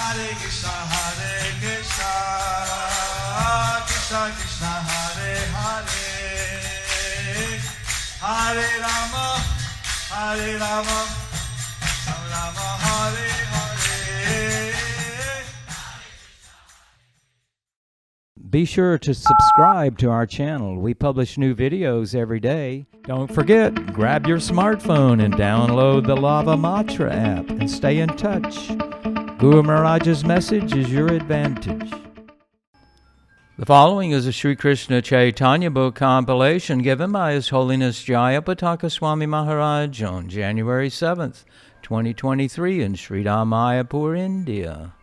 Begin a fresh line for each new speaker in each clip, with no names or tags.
Hare Krishna, Krishna Krishna, Hare Hare, Hare Rama, Rama Rama, Hare Hare.
Be sure to subscribe to our channel. We publish new videos every day. Don't forget, grab your smartphone and download the Lava Matra app and stay in touch. Guru Maharaj's message is your advantage. The following is a Sri Krishna Caitanya book compilation given by His Holiness Jayapataka Swami Maharaj on January 7th, 2023 in Śrī Māyāpur, India.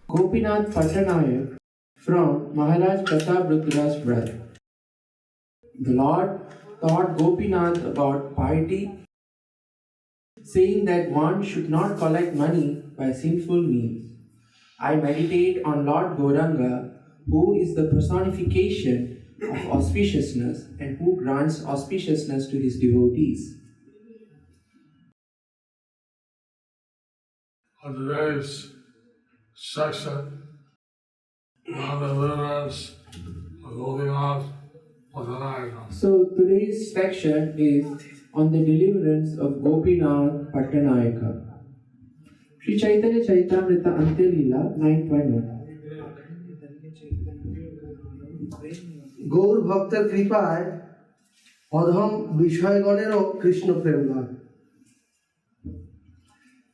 Gopīnātha Paṭṭanāyaka from Maharaj Pratap Rudra's breath. The Lord taught Gopīnātha about piety, saying that one should not collect money by sinful means. I meditate on Lord Gauranga, who is the personification of auspiciousness and who grants auspiciousness to his devotees.
On today's section, on the deliverance of Gopīnātha Paṭṭanāyaka.
So today's section is on the deliverance of Gopīnātha Paṭṭanāyaka. Śrī Caitanya Charitamrita Antya Leela 9.1.
Gour ভক্তের কৃপায় অধম বিষয়গণেরও কৃষ্ণ প্রেম লাভ।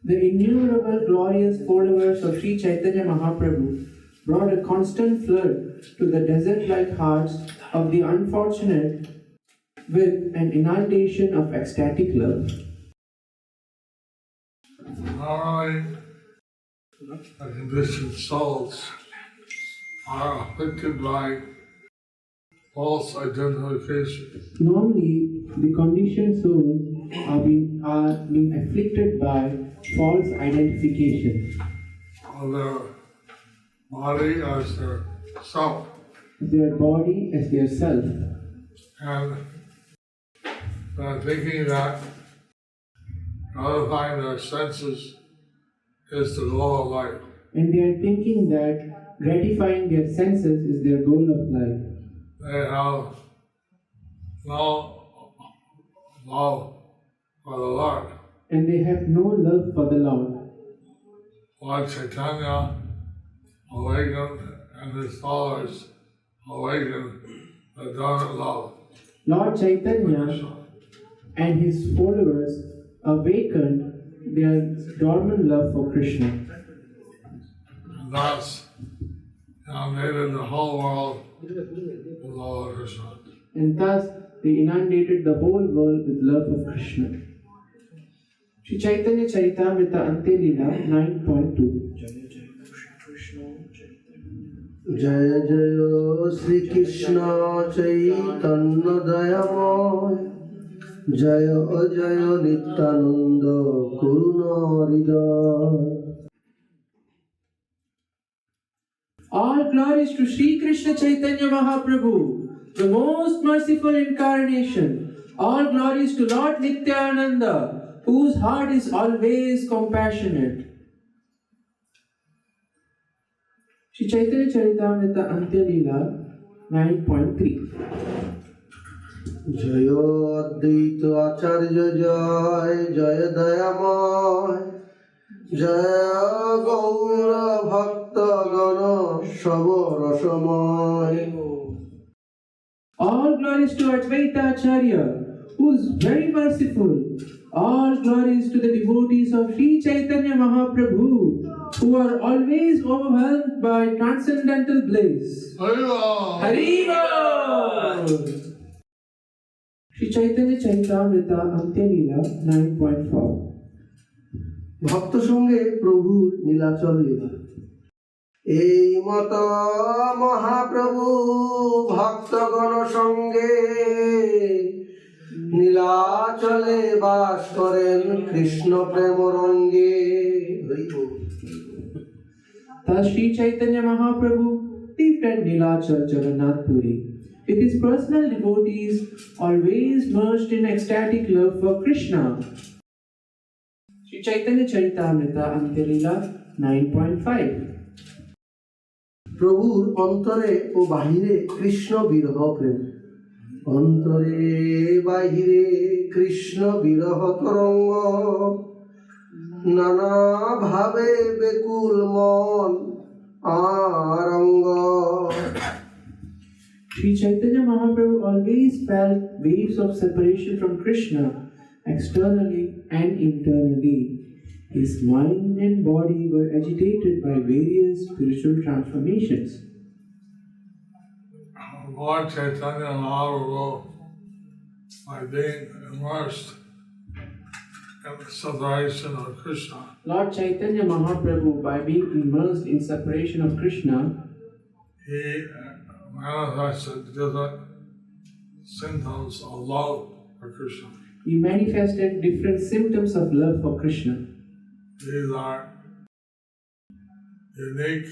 The innumerable glorious followers of Śrī Caitanya Mahaprabhu brought a constant flood to the desert-like hearts of the unfortunate with an inundation of ecstatic love.
Normally, the conditioned souls are afflicted by false identification.
Normally, the conditioned souls are being afflicted by false identification
Of their body as their self.
their body as their self,
And they're thinking that gratifying their senses is the goal of life.
and they are thinking that gratifying their senses is their goal of life.
They have no love for the Lord.
And they have no love for the Lord.
Lord Caitanya awakened and his followers awakened the dormant love.
Lord Chaitanya and his followers awakened their dormant love for Krishna.
And thus inundated the whole world with love of Krishna.
And thus they inundated the whole world with love of Krishna. Śrī Caitanya Charitamrita Antya Leela 9.2.
জয় জয় শ্রীকৃষ্ণ চৈতন্য দয়াময়, জয় জয় নিত্যানন্দ করুণ হৃদয়।
All glories to Śrī Krishna Caitanya Mahaprabhu, the most merciful incarnation. All glories to Lord Nityananda, whose heart is always compassionate. Śrī Caitanya Charitamrita Antya Leela 9.3.
জয় অদ্বৈত আচার্য জয়, জয় দয়াময়, জয় গৌর ভক্তগণ সব রসময়।
All glories to Advaita Acharya, who is very merciful. All glories to the devotees of Śrī Caitanya Mahaprabhu, who are always overwhelmed by transcendental bliss. Haribo! Śrī Caitanya Charitamrita Antya Leela 9.4.
ভক্ত সঙ্গে প্রভুর নীলাচল লীলা। এই মত মহাপ্রভু ভক্তগণ সঙ্গে নীলাচলে বাস করেন কৃষ্ণ প্রেম রঙ্গে।
Thus Śrī Caitanya Mahaprabhu lived at Nilachal Jagannath Puri, with his personal devotees always merged in ecstatic love for Krishna. Śrī Caitanya Charitamrita Antya Leela 9.5.
প্রভুর অন্তরে ও বাহিরে কৃষ্ণ বিরহ প্রেম। অন্তরে বাহিরে কৃষ্ণ বিরহ তরঙ্গ, নানা ভাবে বেকুল মন আরঙ্গ।
Sri Chaitanya Mahaprabhu always felt waves of separation from Krishna, externally and internally. His mind and body were agitated by various spiritual transformations.
Lord Caitanya Mahaprabhu, by being immersed in the separation of Krishna,
Lord Chaitanya Mahaprabhu, by being immersed in separation of Krishna,
he manifested different symptoms of love for Krishna.
he manifested different symptoms of love for Krishna.
These are unique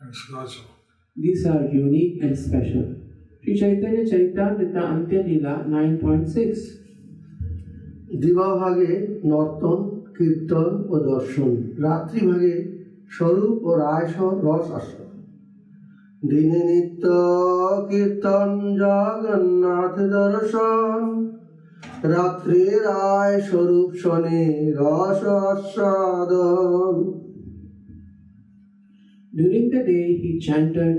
and special.
These are unique and special. Sri Chaitanya Charitamrita Antya Leela 9.6.
দিবাভাগে নর্তন, কীর্তন ও দর্শন, রাত্রিভাগে স্বরূপ ও রাস আসন। দিনে নিত্য কীর্তন জগন্নাথ দর্শন, রাত্রে রায় স্বরূপ শনে রস আস্বাদন।
During the day he chanted,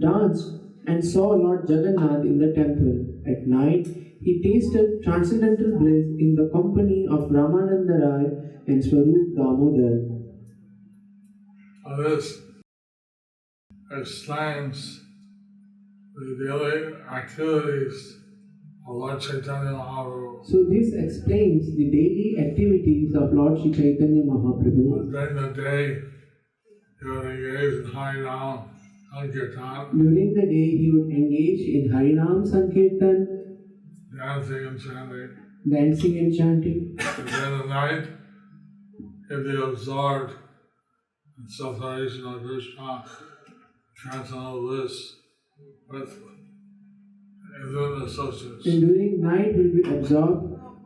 danced, and saw Lord Jagannath in the temple. At night he tasted transcendental bliss in the company of Ramananda Rai and Swarup Damodar.
This explains the daily activities of Lord Chaitanya Mahaprabhu.
So this explains the daily activities of Lord Sri Chaitanya Mahaprabhu.
During the day, he would engage in Harinam Sankirtan,
During the day he would engage in Harinam Sankirtan,
dancing and chanting.
dancing and chanting.
And then at night, he'd be absorbed in separation of Krishna, transcendental bliss with intimate associates.
And during night will be absorbed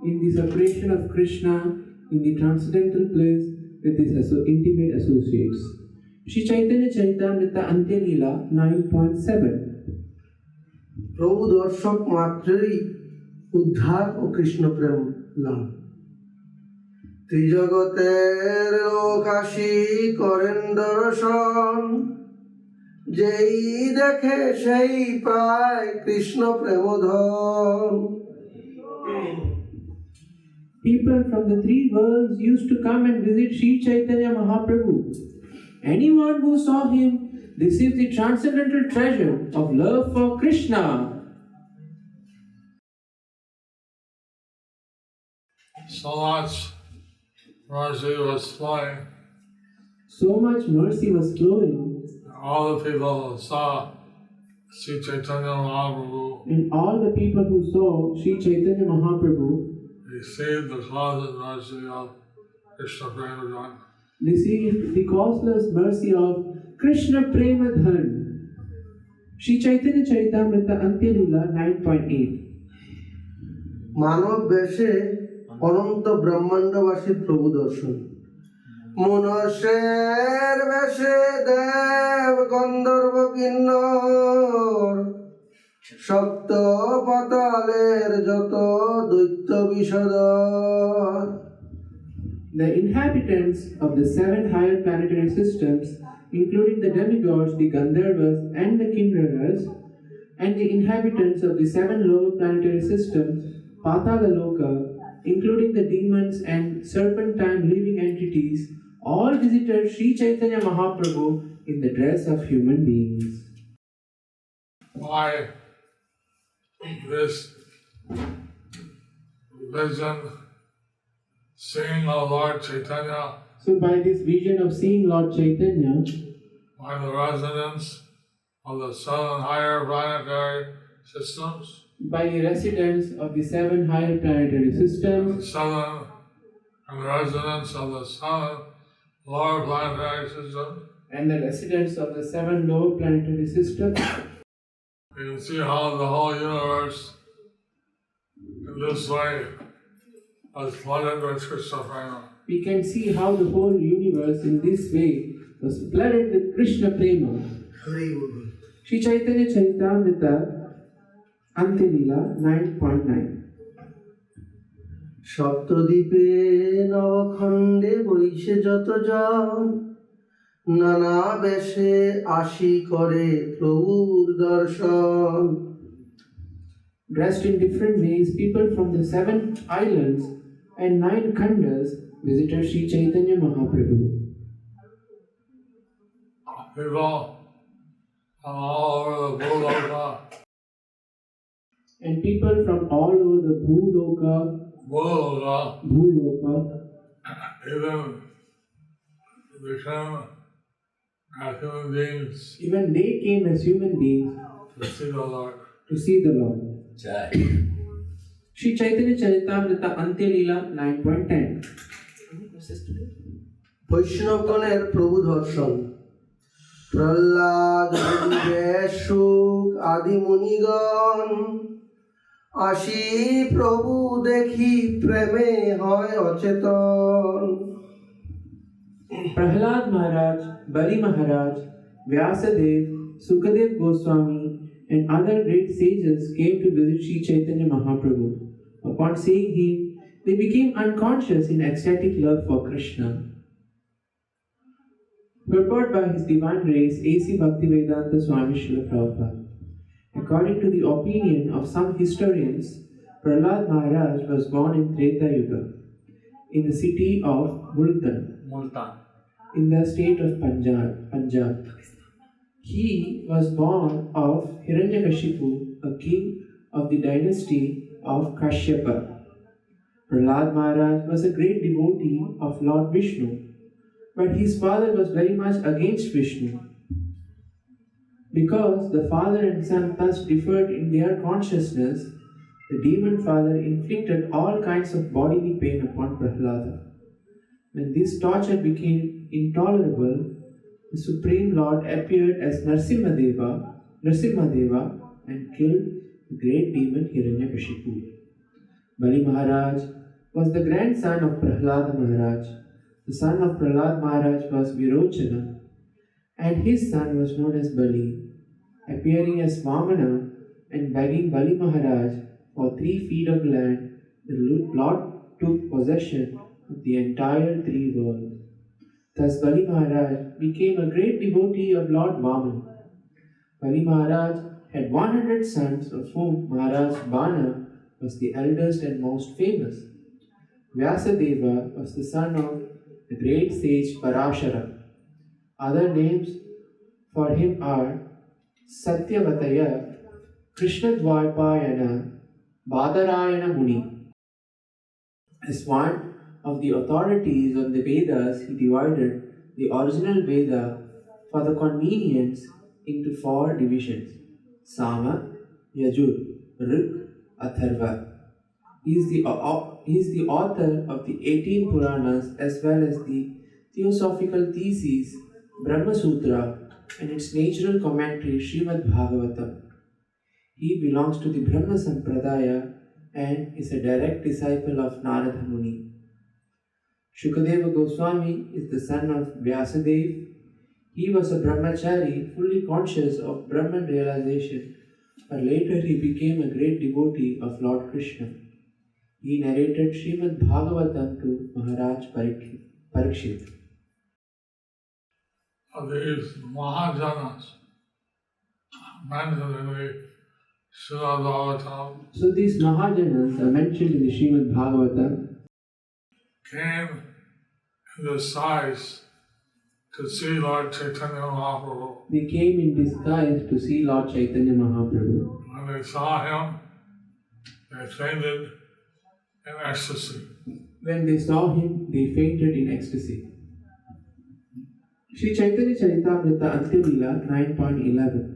in the separation of Krishna, in the transcendental bliss with his intimate associates. Sri Chaitanya Charitamrita Antya Leela 9.7.
প্রভু দর্শক মাত্রেই উদ্ধার ও কৃষ্ণ প্রেম লাভ। ত্রিজগতের লোক আসি করেন দর্শন, যেই দেখে সেই পায় Krishna প্রেমধন।
People from the three worlds used to come and visit Sri Chaitanya Mahaprabhu. Anyone who saw him received the transcendental treasure of love for Krishna.
So much mercy was flowing.
So much mercy was flowing,
All the people who saw Sri Chaitanya Mahaprabhu
and all the people who saw Sri Chaitanya Mahaprabhu
received the closet mercy of Krishna Premadhan.
received the causeless mercy of Krishna Premadhan. Sri Chaitanya Charitamrita Antya Leela 9.8.
মানব বেশে অনন্ত ব্রহ্মাণ্ডবাসী প্রভু দর্শন, মনুষ্যের বেশে দেব গন্ধর্ব কিন্নর, সপ্ত পাতালের যত দৈত্য বিষদর।
The inhabitants of the seven higher planetary systems, including the demigods, the Gandharvas and the Kinnaras, and the inhabitants of the seven lower planetary systems, Patala Loka, including the demons and serpentine living entities, all visited Sri Chaitanya Mahaprabhu in the dress of human beings.
By this vision, seeing of Lord Chaitanya,
So by this vision of seeing Lord Chaitanya,
by the residents of the seven higher planetary systems,
by the residents of the seven higher planetary systems,
and the residents of the seven lower planetary systems,
and the residents of the seven lower planetary systems,
you can see how the whole universe in this way was flooded with Krishna Prema.
we can see how the whole universe in this way was flooded with Krishna Prema.
Hari ball.
Śrī Caitanya Charitamrita Antya-lila 9.9.
সপ্তদ্বীপে নবখণ্ডে বৈশে যত জন, নানা বেশে আসি করে প্রভুর দর্শন।
Dressed in different ways, people from the 7 islands and 9 khandas visited Śrī Caitanya Mahaprabhu.
People from all over the Bhūloka,
And people from all over the Bhūloka,
even become as human beings
even they came as human beings
to see the Lord.
to see the Lord. Śrī Caitanya Charitamrita Antya-lila 9.10.
বৈষ্ণবগণের প্রভু দর্শন। প্রহ্লাদ শুক আদি মুনিগণ, আসি প্রভু দেখি প্রেমে হয় অচেতন।
Prahlad Maharaj, Bali Maharaj, Vyasadev, Sukadev Goswami, and other great sages came to visit Śrī Caitanya Mahaprabhu. Upon seeing him, they became unconscious in ecstatic love for Kṛṣṇa. Purport by His Divine Grace A.C. Bhaktivedanta Swami Śrīla Prabhupada. According to the opinion of some historians, Prahlad Maharaj was born in Treta Yuga, in the city of Multan, in the state of Punjab. He was born of Hiranyakashipu, a king of the dynasty of Kashyapa. Prahlad Maharaj was a great devotee of Lord Vishnu, but his father was very much against Vishnu. Because the father and son thus differed in their consciousness, the demon father inflicted all kinds of bodily pain upon Prahlada. When this torture became intolerable, the Supreme Lord appeared as Narasimhadeva and killed the great demon Hiranyakashipu. Bali Maharaj was the grandson of Prahlada Maharaj. The son of Prahlad Maharaj was Virochana, and his son was known as Bali. Appearing as Vamana and begging Bali Maharaj for 3 feet of land, the Lord took possession of the entire 3 worlds. Thus Bali Maharaj became a great devotee of Lord Vaman. Bali Maharaj had 100 sons, of whom Maharaj Bana was the eldest and most famous. Vyasadeva was the son of the great sage Parashara. Other names for him are Satyavataya, Krishnadvaipayana, Badarayana Muni. As one of the authorities on the Vedas, he divided the original Veda for the convenience into 4 divisions: Sama, Yajur, Rik, Atharva. He is the author of the 18 Puranas as well as the theosophical theses Brahma Sutra and its natural commentary Śrīmad Bhagavatam. He belongs to the Brahma Sampradaya and is a direct disciple of Narada Muni. Shukadeva Goswami is the son of Vyasadeva. He was a brahmachari fully conscious of Brahman realization, but later he became a great devotee of Lord Kṛṣṇa. He narrated Śrīmad Bhagavatam to Maharaj Parikshit.
These Mahajanas mentioned in the Śrīmad Bhagavatam
So these Mahajanas are mentioned in the Śrīmad Bhagavatam
came in disguise to see Lord Chaitanya Mahaprabhu.
They came in disguise to see Lord Chaitanya Mahaprabhu.
When they saw him, they fainted in ecstasy.
When they saw him, they fainted in ecstasy. Śrī Caitanya Charitamrita Antya-lila 9.11.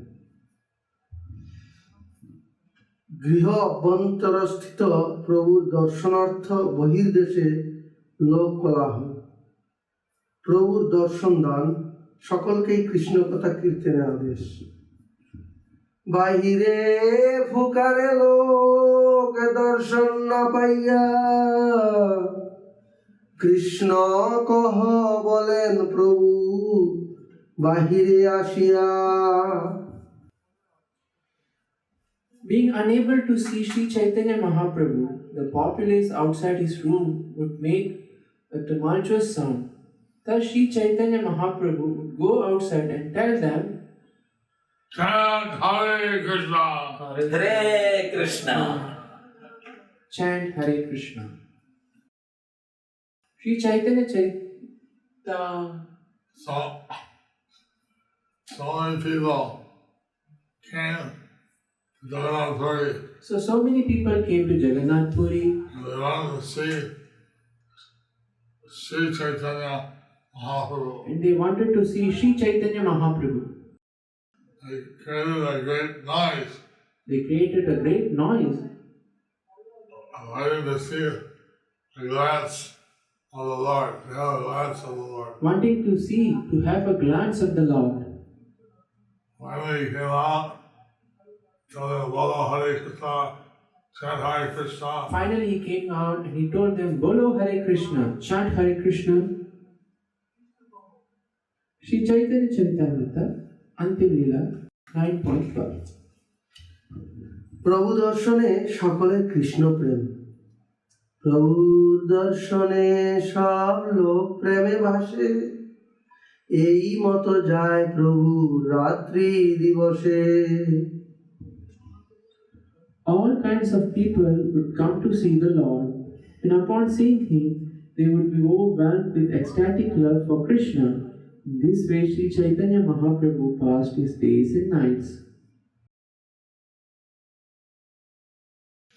গৃহ অভ্যন্তরস্থিত প্রভুর দর্শনার্থ বহির্দেশে লোক কোলাহল। প্রভুর দর্শন দান সকলকেই কৃষ্ণ কথা কীর্তনের আদেশ। বাহিরে ফুকারে লোক দর্শন না পাইয়া, কৃষ্ণ কহ বলেন প্রভু বাহিরে আসিয়া
Being unable to see Śrī Caitanya Mahaprabhu, the populace outside his room would make a tumultuous sound. Thus Śrī Caitanya Mahaprabhu would go outside and tell them,
chant Hare Krishna.
Hare Kṛṣṇa.
chant Hare Krishna. Śrī Caitanya Charita.
So many people came to Jagannath Puri.
So many people came to Jagannath Puri.
They wanted to see Śrī Caitanya Mahaprabhu.
And they wanted to see Śrī Caitanya Mahaprabhu.
They created a great noise,
They created a great noise,
wanting to see a glance of the Lord, to have a glance of the Lord.
wanting to see, to have a glance of the Lord.
Finally he came out, told them, Bolo Hare Krishna, chant Hare Krishna.
Finally he came out and he told them, Bolo Hare Krishna, chant Hare Krishna. Śrī Caitanya Charitamrita, Antilila 9.12.
প্রভু দর্শনে সকলের কৃষ্ণ প্রেম, প্রভুর দর্শনে সব লোক প্রেমে ভাসে, এই মতো যায় প্রভু রাত্রি দিবসে।
All kinds of people would come to see the Lord, and upon seeing him, they would be overwhelmed with ecstatic love for Krishna. In this way, Śrī Caitanya Mahaprabhu passed his days and nights.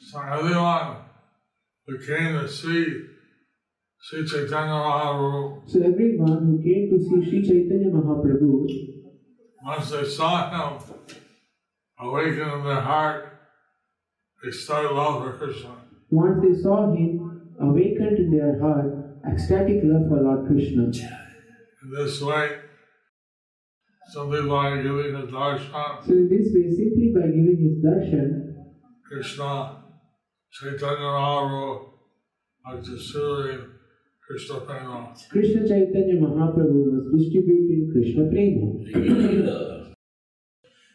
So everyone who came to see Śrī Caitanya Mahaprabhu,
So everyone who came to see Śrī Caitanya Mahaprabhu,
once they saw him awaken in their heart, they started love for Krishna.
once they saw him, awakened in their heart ecstatic love for Lord Krishna.
In this way, simply by giving his darshan,
So in this way, simply by giving his darshan,
Krishna, Chaitanya Mahaprabhu are distributing Krishna Prema.
Krishna Chaitanya Mahaprabhu was distributing Krishna Prema.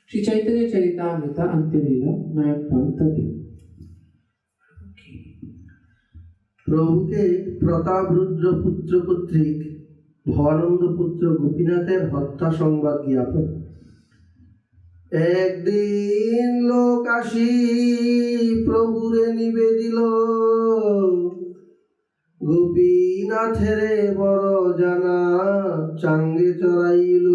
Śrī Caitanya Charitamrita Antilila 9.13.
প্রভুকে প্রতাপরুদ্র পুত্র কর্তৃক ভবানন্দ পুত্র গোপীনাথের হত্যা সংবাদ জ্ঞাপন। একদিন লোক আসি প্রভুরে নিবেদিল, গোপীনাথেরে বড় জানা চাঙ্গে চড়াইল।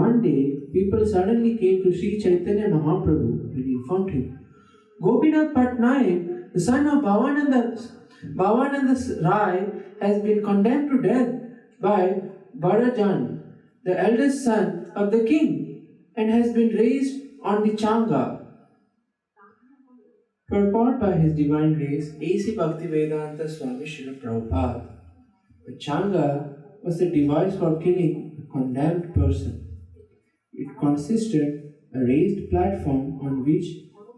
One day, people suddenly came to Śrī Caitanya Mahaprabhu and informed him, Gopīnātha Paṭṭanāyaka, the son of Bhavananda Rai, has been condemned to death by Bharajan, the eldest son of the king, and has been raised on the Changa. Purport by His Divine Grace, A.C. Bhaktivedanta Swami Śrīla Prabhupada. The Changa was the device for killing a condemned person. It consisted a raised platform on which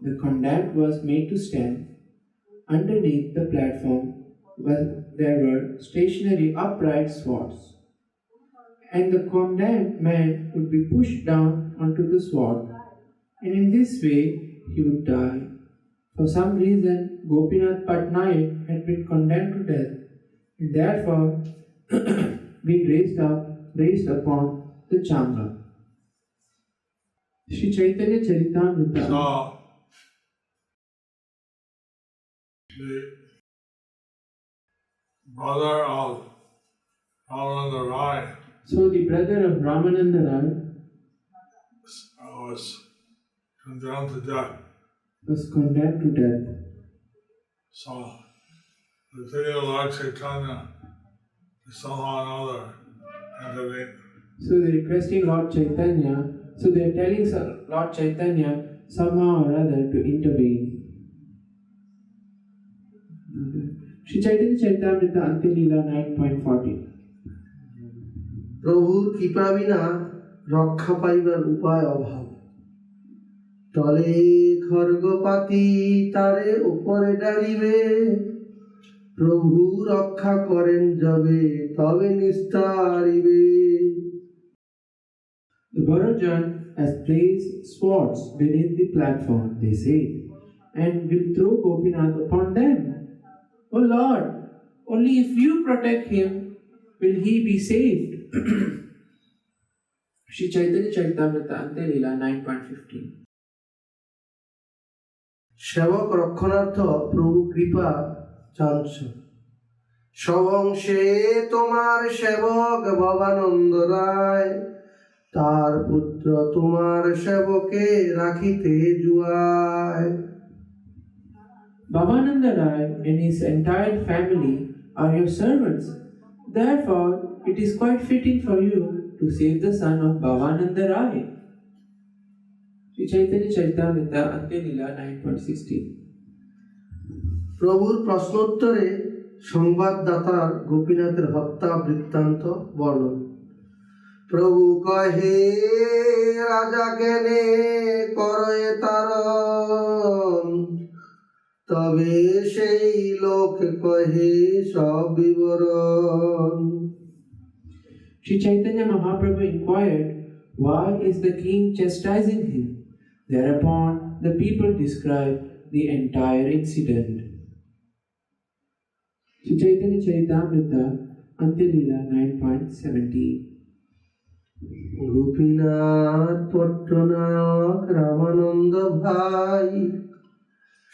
the condemned was made to stand. Underneath the platform there were stationary upright swords, and the condemned man would be pushed down onto the sword, and in this way he would die. For some reason, Gopīnātha Paṭṭanāyaka had been condemned to death, and therefore been raised upon the Changa. Śrī Caitanya Charitamrita.
So, the brother of Ramananda Rai
So the brother of Ramananda Rai
was condemned to death.
was condemned to death.
So, the video of Lord Chaitanya is somehow or another intervened.
So they're requesting Lord Chaitanya, so they're telling Lord Chaitanya somehow or other to intervene. Śrī Caitanya Charitamrita Antilila 9.40.
প্রভুর কৃপা বিনা রক্ষা পাইবার উপায় অভাব, তলে খর্গপাতি তারে উপরে ডালিবে, প্রভু রক্ষা করেন যাবে তবে নিস্তারিবে।
The Bharajan has placed swords beneath the platform, they say, and will throw Gopīnātha upon them. O Lord, only if you protect him will he be saved. Śrī Caitanya Charitamrita Ante Leela 9.15.
সেবক রক্ষণার্থ প্রভু কৃপা চাঞ্চ। সবংশে তোমার সেবক ভবানন্দ রায়, তার পুত্র তোমার সেবকে রাখিতে জুয়ায়।
Bhavananda Rai and his entire family are your servants. Therefore, it is quite fitting for you to save the son of Bhavananda Rai. Śrī Caitanya Charitamrita Ante Leela 9.16.
প্রভুর প্রশ্নোত্তরে সংবাদদাতার গোপীনাথের হত্যা বৃত্তান্ত বর্ণন। প্রভু কহে রাজা কেনে করে তারণ, তবে সেই লোক কহে সব বিবরণ।
Śrī Caitanya Mahaprabhu inquired, why is the king chastising him? Thereupon the people describe the entire incident. Śrī Caitanya Charitamrita Ante Leela 9.17.
Gopinath Patnaik Ramananda ভাই,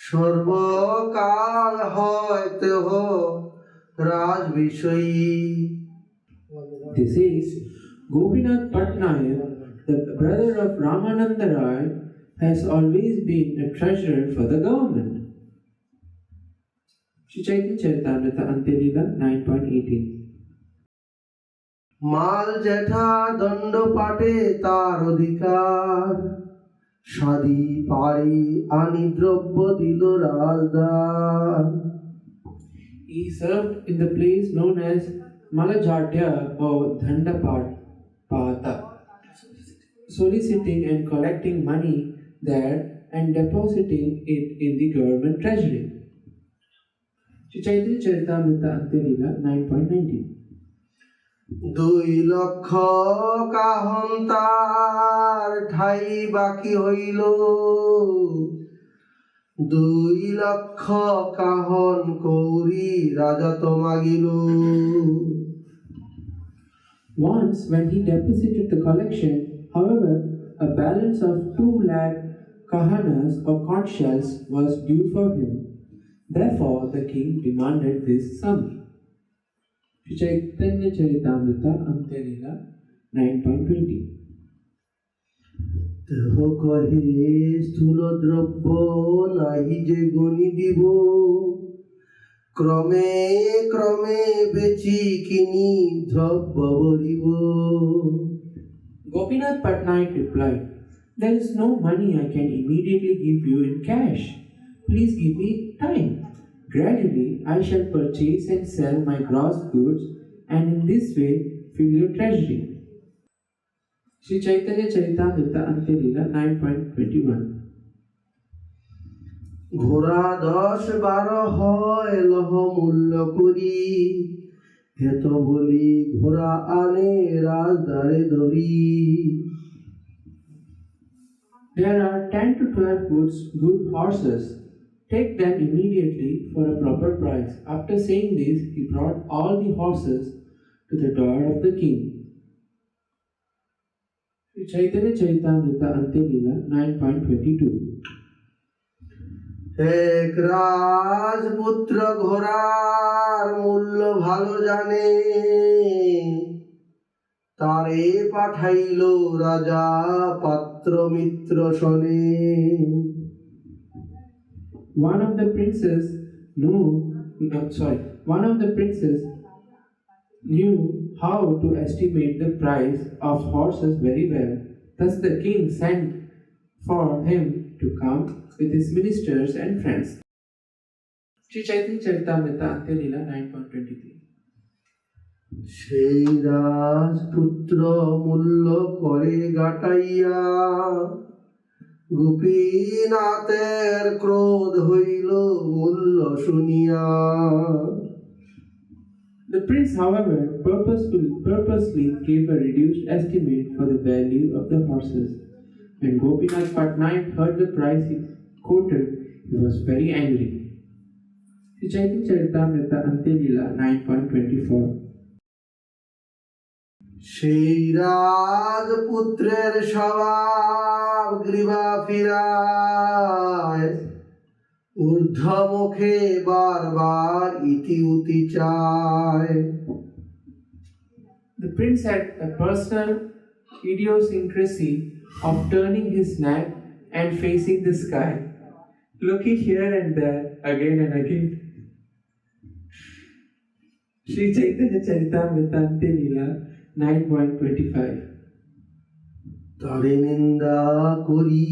সর্বকাল হয়তে হো রাজ Bishoyi.
This is Gopīnātha Paṭṭanāyaka, the brother of Ramananda Rai, has always been a treasurer for the government. Śrī Caitanya Charitamrita Ante Leela 9.18.
মাল জ্যাঠা দণ্ড পাটে তার অধিকার, সাদি পারি আনি দ্রব্য দিল রাজদার।
He served in the place known as Malajatya or Dhandapata, soliciting and collecting money there and depositing it in the government treasury. Śrī Caitanya Charitamrita Ante Leela 9.19.
2 লক্ষ কাহন তার ঠাই বাকি হইল, 2 লক্ষ কাহন কৌরি রাজা তো মাগিল।
Once, when he deposited the collection, however, a balance of 2 lakh kahanas or conch shells was due for him. Therefore, the king demanded this sum. Śrī Caitanya Charitamrita Ante Leela 9.20.
দেহ কহে স্থূল দ্রব্য নাহি যে গণি দিব, ক্রমে ক্রমে বেচি কিনি দ্রব্য বরিব।
Gopīnātha Paṭṭanāyaka replied, there is no money I can immediately give you in cash. Please give me time. Gradually, I shall purchase and sell my gross goods and in this way fill your treasury. Śrī Caitanya Charitamrita Ante Leela 9.21.
ঘোড়া 10-12 হয় লহ মূল্য করি, হেত বলি ঘোড়া আনে রাজদারে ধরি।
There are 10 to 12 good horses. Take them immediately for a proper price. After saying this, he brought all the horses to the door of the king. Śrī Caitanya Charitamrita Ante Leela 9.22.
এক রাজপুত্র ঘোড়ার মূল্য ভালো জানে, তারে পাঠাইল রাজা পাত্র মিত্র শনে।
One of the princes knew how to estimate the price of horses very well. Thus the king sent for him to come with his ministers and friends. Śrī Caitanya Charitamrita Ante Leela 9.23.
সেই রাজপুত্র মূল্য করে গাটাইয়া, গোপীনাথের ক্রোধ হইল মূল্য শুনিয়া।
The prince, however, purposely gave a reduced estimate for the value of the horses. When Gopīnātha Paṭṭanāyaka heard the price he quoted, he was very angry. Śrī Charitamrita Antyalila 9.24.
সেই রাজপুত্রের স্বভাব গ্রীবা ফিরায় ঊর্ধ্বমুখে বারবার ইতি উতি চায়।
The prince had a personal idiosyncrasy of turning his neck and facing the sky, looking here and there again and again. Śrī Caitanya Charitamrita Antyalila 9.25.
তারে নিন্দা করি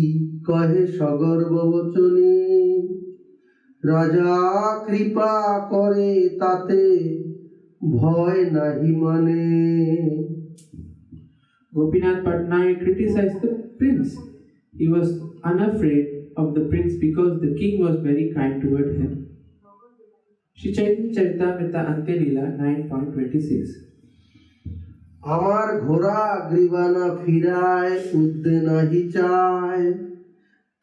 কহে সগর্ব বচনে রাজা কৃপা করে তাতে ভয় নাহি মানে।
Gopīnātha Paṭṭanāyaka criticized the prince. He was unafraid of the prince because the king was very kind toward him. Śrī Caitanya Charitamrita Antyalila 9.26.
আমার ঘোড়া গ্রীবানা ফিরায় উদ্দে নাহি চায়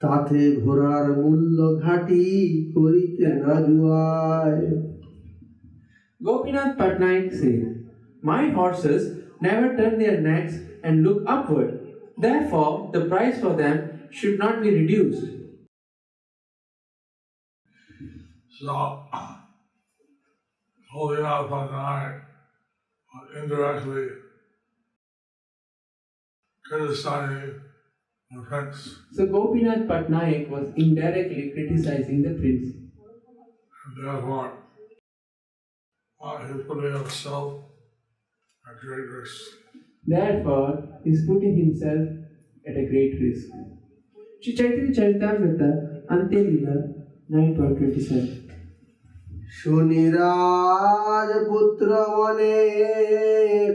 তাতে ঘোড়ার মূল্য ঘাটি করিতে না জুয়ায়।
Gopīnātha Paṭṭanāyaka said, "My horses never turn their necks and look upward. Therefore, the price for them should not be reduced."
So, Gopīnātha Paṭṭanāyaka indirectly criticizing the prince.
So Gopīnātha Paṭṭanāyaka was indirectly criticizing the prince.
And therefore, he's putting himself at great risk.
Therefore, he is putting himself at a great risk. Śrī Caitanya Charitamrita Antyalila 9.27.
শুনি রাজপুত্র মনে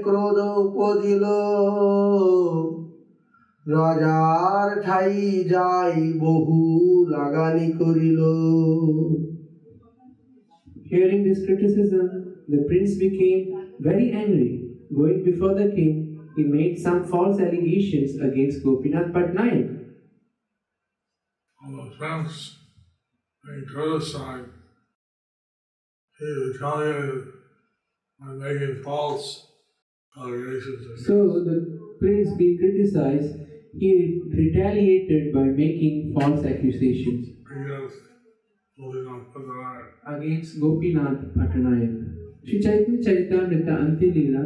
ক্রোধ উপজিল রাজার ঠাই যাই বহু লাগানি করিল।
Hearing this criticism, the prince became very angry. Going before the king, he made some false allegations against Gopīnātha Paṭṭanāyaka.
On the prince being criticized, he retaliated by making false allegations against
So the prince being criticized, he retaliated by making false accusations against Gopīnātha Paṭṭanāyaka. Śrī Caitanya Charitamrita Antyalila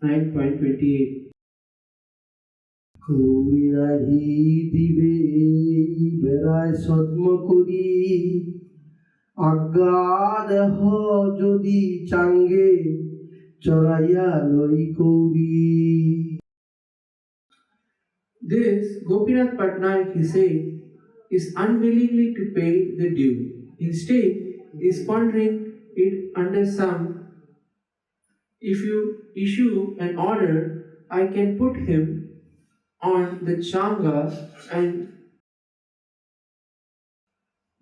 9.28.
কবি নাহি দিবে বেড়ায় সদ্ম করি আজ্ঞা দেহ যদি চাঙ্গে চড়াইয়া লই কৌরি।
This Gopīnātha Paṭṭanāyaka, he said, is unwillingly to pay the due. Instead, he is pondering it under some. If you issue an order, I can put him on the changa and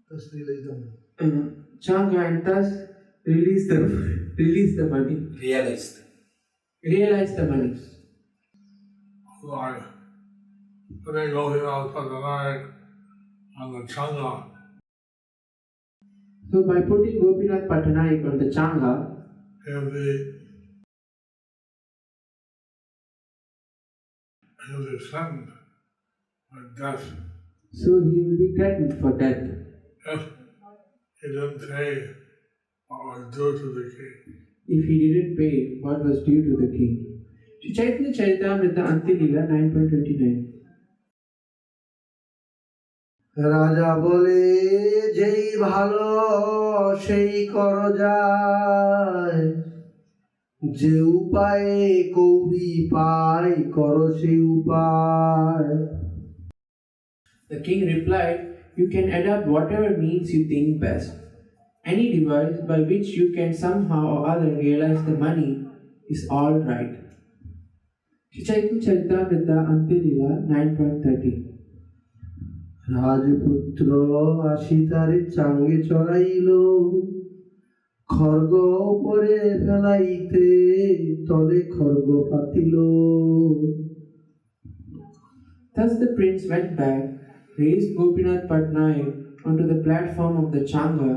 thus release the money. Realize the money.
Like putting Gopīnātha Paṭṭanāyaka on the changa,
So by putting Gopīnātha Paṭṭanāyaka on the changa,
he'll be threatened with death
so he will be threatened for death
if he didn't pay what was due to the king.
if he didn't pay what was due to the king. Śrī Caitanya Charitamrita Antyalila 9.29.
রাজা বলে যেই ভালো সেই কর যায় যে উপায়ে কৌরি পায় কর সেই উপায়।
The king replied, "You can adopt whatever means you think best. Any device by which you can somehow or other realize the money is all right." Śrī Caitanya Charitamrita Antyalila 9.30.
রাজপুত্র আসি তারে চাঙ্গে চড়াইল খড়গ উপরে ফেলাইতে তলে খড়গ পাতিল।
Thus the prince went back, raised Gopīnātha Paṭṭanāyaka onto the platform of the Changa,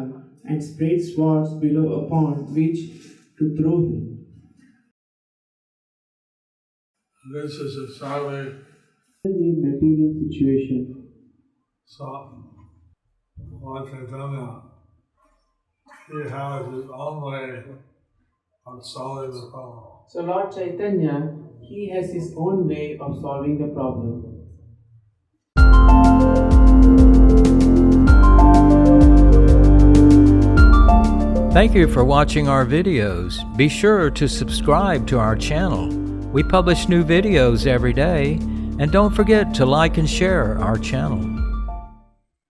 and spread swords below upon which to throw him.
This is a Swami.
The material situation.
So, Lord Caitanya, he has his own way of solving the problem.
So Lord Caitanya, he has his own way of solving the problem.
Thank you for watching our videos. Be sure to subscribe to our channel. We publish new videos every day, and don't forget to like and share our channel.